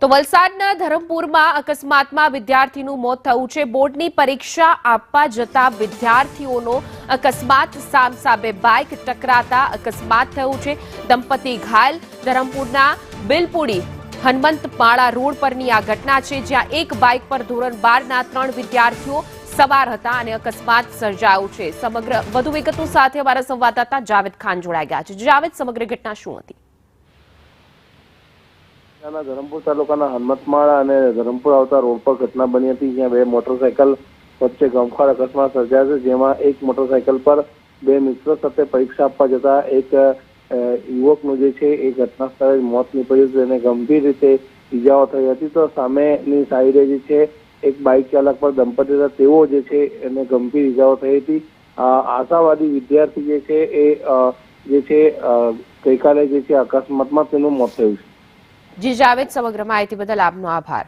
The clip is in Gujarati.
તો વલસાડના ધરમપુરમાં અકસ્માતમાં વિદ્યાર્થીનું મોત થયું છે। બોર્ડની પરીક્ષા આપવા જતા વિદ્યાર્થીઓનો અકસ્માત સામસામે બાઇક ટકરાતા અકસ્માત થયું છે। દંપતી ઘાયલ। ધરમપુરના બિલપુડી હનુમંતમાળા રોડ પરની આ ઘટના છે, જ્યાં એક બાઇક પર ધોરણ 12ના 3 વિદ્યાર્થીઓ સવાર હતા અને અકસ્માત સર્જાયો છે। સમગ્ર વધુ વિગતો સાથે અમારા સંવાદદાતા જાવેદ ખાન જોડાઈ ગયા છે। જાવેદ, સમગ્ર ઘટના શું હતી? ધરમપુર તાલુકાના હનુમંતમાળા અને ધરમપુર આવતા રોડ પર ઘટના બની હતી, જ્યાં બે મોટરસાયકલ વચ્ચે ગમખ્વાર અકસ્માત સર્જાયો છે, જેમાં એક મોટરસાયકલ પર બે મિત્રો સાથે પરીક્ષા આપવા જતા એક યુવકનું જે છે એ ઘટના સ્થળે મોત નીપજ્યું હતું, અને ગંભીર રીતે ઈજાઓ થઈ હતી। તો સામેની સાઈડે જે છે એક બાઇક ચાલક પર દંપતી હતા, તેઓ જે છે એને ગંભીર ઈજાઓ થઈ હતી। આશાવાદી વિદ્યાર્થી જે છે એ ગઈકાલે જે છે અકસ્માતમાં તેનું મોત થયું છે। જી જાવેદ, સમગ્ર માહિતી બદલ આપનો આભાર।